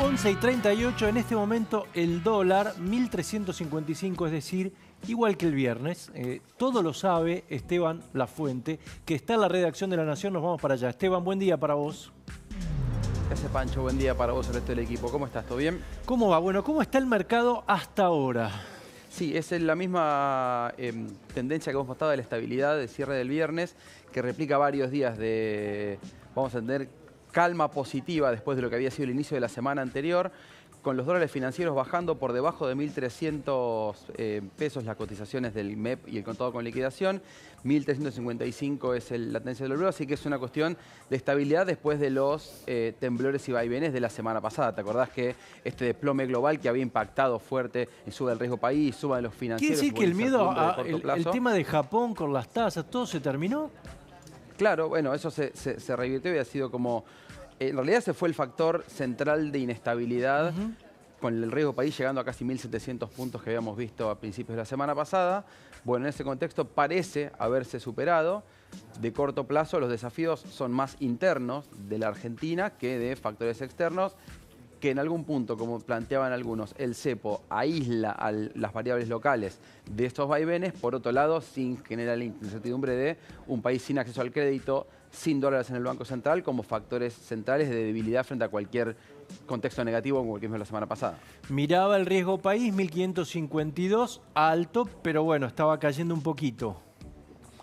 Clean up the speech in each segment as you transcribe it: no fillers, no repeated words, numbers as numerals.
11:38, en este momento el dólar 1.355, es decir, igual que el viernes. Todo lo sabe Esteban Lafuente, que está en la redacción de La Nación. Nos vamos para allá. Esteban, buen día para vos. Gracias, Pancho. Buen día para vos, el resto del equipo. ¿Cómo estás? ¿Todo bien? ¿Cómo va? Bueno, ¿cómo está el mercado hasta ahora? Sí, es la misma tendencia que hemos mostrado de la estabilidad de cierre del viernes, que replica varios días de, vamos a entender, calma positiva después de lo que había sido el inicio de la semana anterior, con los dólares financieros bajando por debajo de 1.300 pesos las cotizaciones del MEP y el contado con liquidación. 1.355 es la tendencia del euro, así que es una cuestión de estabilidad después de los temblores y vaivenes de la semana pasada. ¿Te acordás que este desplome global que había impactado fuerte en suba del riesgo país, suba de los financieros? ¿Quiere decir que el miedo, el tema de Japón con las tasas, todo se terminó? Claro, bueno, eso se revirtió y ha sido como... En realidad ese fue el factor central de inestabilidad, con el riesgo país llegando a casi 1.700 puntos que habíamos visto a principios de la semana pasada. Bueno, en ese contexto parece haberse superado. De corto plazo los desafíos son más internos de la Argentina que de factores externos, que en algún punto, como planteaban algunos, el cepo aísla a las variables locales de estos vaivenes, por otro lado, sin generar la incertidumbre de un país sin acceso al crédito, sin dólares en el Banco Central, como factores centrales de debilidad frente a cualquier contexto negativo como el que vimos la semana pasada. Miraba el riesgo país, 1.552, alto, pero bueno, estaba cayendo un poquito.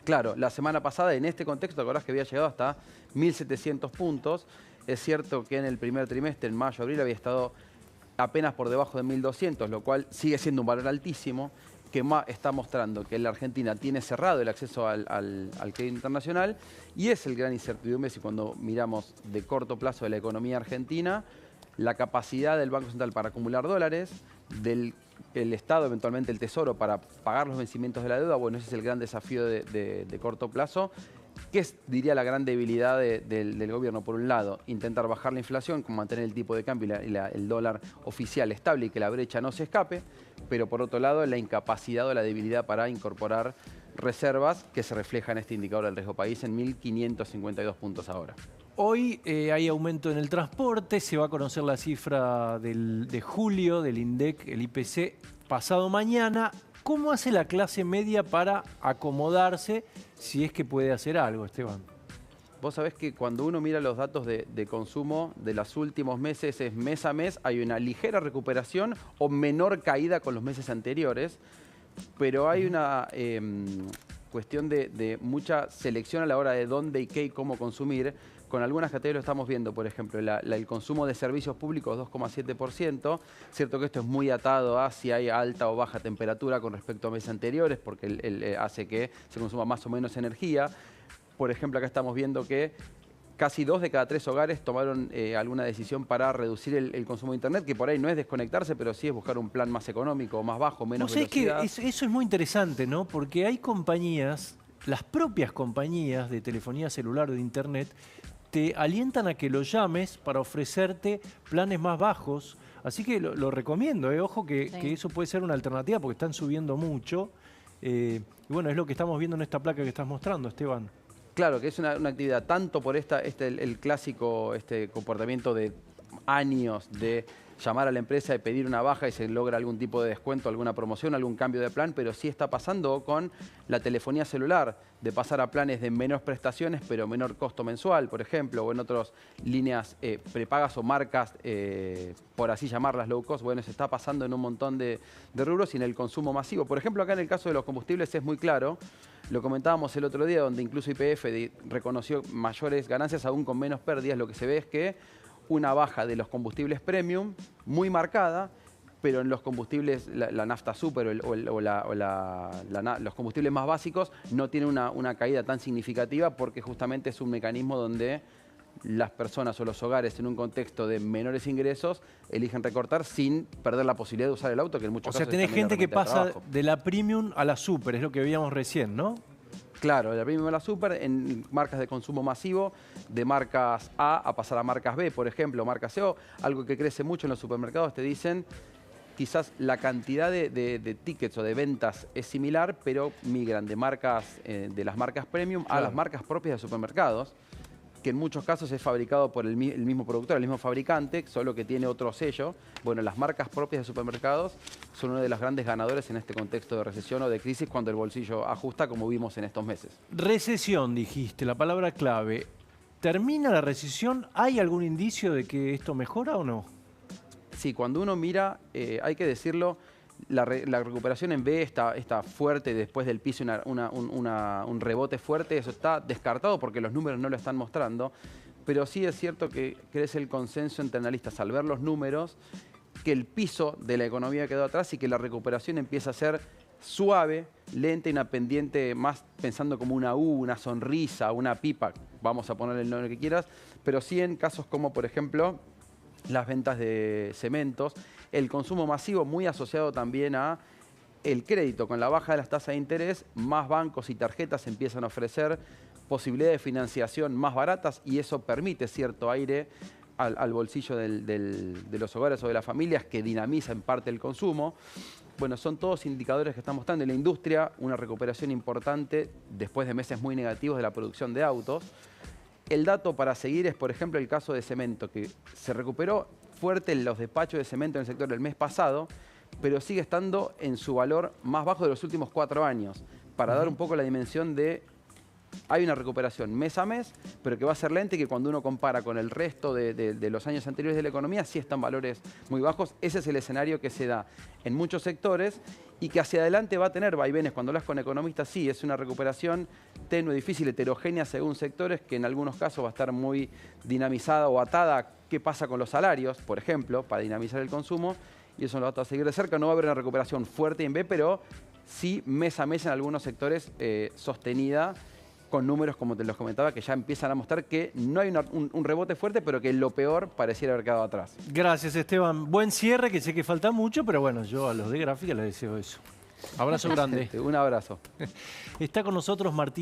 Claro, la semana pasada en este contexto, ¿te acordás que había llegado hasta 1.700 puntos? Es cierto que en el primer trimestre, en mayo, abril, había estado apenas por debajo de 1.200, lo cual sigue siendo un valor altísimo, que está mostrando que la Argentina tiene cerrado el acceso al crédito internacional, y es el gran incertidumbre si cuando miramos de corto plazo de la economía argentina, la capacidad del Banco Central para acumular dólares, del Estado, eventualmente el Tesoro, para pagar los vencimientos de la deuda. Bueno, ese es el gran desafío de corto plazo, que es, diría, la gran debilidad del gobierno. Por un lado, intentar bajar la inflación, con mantener el tipo de cambio y el dólar oficial estable y que la brecha no se escape, pero por otro lado, la incapacidad o la debilidad para incorporar reservas, que se refleja en este indicador del riesgo país en 1.552 puntos ahora. Hoy hay aumento en el transporte, se va a conocer la cifra de julio del INDEC, el IPC, pasado mañana. ¿Cómo hace la clase media para acomodarse, si es que puede hacer algo, Esteban? Vos sabés que cuando uno mira los datos de consumo de los últimos meses, es mes a mes, hay una ligera recuperación o menor caída con los meses anteriores, pero hay una cuestión de mucha selección a la hora de dónde y qué y cómo consumir. Con algunas categorías lo estamos viendo, por ejemplo, el consumo de servicios públicos 2,7%. Cierto que esto es muy atado a si hay alta o baja temperatura con respecto a meses anteriores, porque hace que se consuma más o menos energía. Por ejemplo, acá estamos viendo que casi 2 de cada 3 hogares tomaron alguna decisión para reducir el consumo de Internet, que por ahí no es desconectarse, pero sí es buscar un plan más económico, más bajo, menos velocidad. Que eso es muy interesante, ¿no? Porque hay compañías, las propias compañías de telefonía celular o de Internet, te alientan a que lo llames para ofrecerte planes más bajos. Así que lo recomiendo, ojo que eso puede ser una alternativa porque están subiendo mucho. Y bueno, es lo que estamos viendo en esta placa que estás mostrando, Esteban. Claro, que es una actividad tanto por el clásico comportamiento de años de llamar a la empresa y pedir una baja y se logra algún tipo de descuento, alguna promoción, algún cambio de plan, pero sí está pasando con la telefonía celular, de pasar a planes de menos prestaciones pero menor costo mensual, por ejemplo, o en otras líneas prepagas o marcas, por así llamarlas low cost. Bueno, se está pasando en un montón de rubros y en el consumo masivo. Por ejemplo, acá en el caso de los combustibles es muy claro. Lo comentábamos el otro día, donde incluso YPF reconoció mayores ganancias aún con menos pérdidas. Lo que se ve es que una baja de los combustibles premium muy marcada, pero en los combustibles, la nafta super los combustibles más básicos no tienen una caída tan significativa, porque justamente es un mecanismo donde las personas o los hogares en un contexto de menores ingresos eligen recortar sin perder la posibilidad de usar el auto, que en muchos casos... O sea, tenés gente que pasa de la premium a la super, es lo que veíamos recién, ¿no? Claro, de la premium a la super en marcas de consumo masivo, de marcas A pasar a marcas B, por ejemplo, marcas CO, algo que crece mucho en los supermercados. Te dicen, quizás la cantidad de tickets o de ventas es similar, pero migran de marcas de las marcas premium a las marcas propias de supermercados. que en muchos casos es fabricado por el mismo productor, el mismo fabricante, solo que tiene otro sello. Bueno, las marcas propias de supermercados son uno de los grandes ganadores en este contexto de recesión o de crisis cuando el bolsillo ajusta, como vimos en estos meses. Recesión, dijiste, la palabra clave. ¿Termina la recesión? ¿Hay algún indicio de que esto mejora o no? Sí, cuando uno mira, hay que decirlo, la recuperación en B está fuerte después del piso, un rebote fuerte, eso está descartado porque los números no lo están mostrando, pero sí es cierto que crece el consenso entre analistas al ver los números que el piso de la economía quedó atrás y que la recuperación empieza a ser suave, lenta y una pendiente más pensando como una U, una sonrisa, una pipa, vamos a poner el nombre que quieras, pero sí en casos como por ejemplo las ventas de cementos, el consumo masivo muy asociado también a el crédito. Con la baja de las tasas de interés, más bancos y tarjetas empiezan a ofrecer posibilidades de financiación más baratas y eso permite cierto aire al bolsillo de los hogares o de las familias que dinamiza en parte el consumo. Bueno, son todos indicadores que están mostrando en la industria una recuperación importante después de meses muy negativos de la producción de autos. El dato para seguir es, por ejemplo, el caso de cemento, que se recuperó fuerte en los despachos de cemento en el sector del mes pasado, pero sigue estando en su valor más bajo de los últimos 4 años, para dar un poco la dimensión de hay una recuperación mes a mes, pero que va a ser lenta y que cuando uno compara con el resto de los años anteriores de la economía, sí están valores muy bajos. Ese es el escenario que se da en muchos sectores y que hacia adelante va a tener vaivenes. Cuando hablas con economistas, sí, es una recuperación tenue, difícil, heterogénea según sectores, que en algunos casos va a estar muy dinamizada o atada a qué pasa con los salarios, por ejemplo, para dinamizar el consumo, y eso lo va a seguir de cerca. No va a haber una recuperación fuerte en B, pero sí mes a mes en algunos sectores sostenida, con números, como te los comentaba, que ya empiezan a mostrar que no hay un rebote fuerte, pero que lo peor pareciera haber quedado atrás. Gracias, Esteban. Buen cierre, que sé que falta mucho, pero bueno, yo a los de gráfica les deseo eso. Abrazo grande. Un abrazo. Está con nosotros Martín.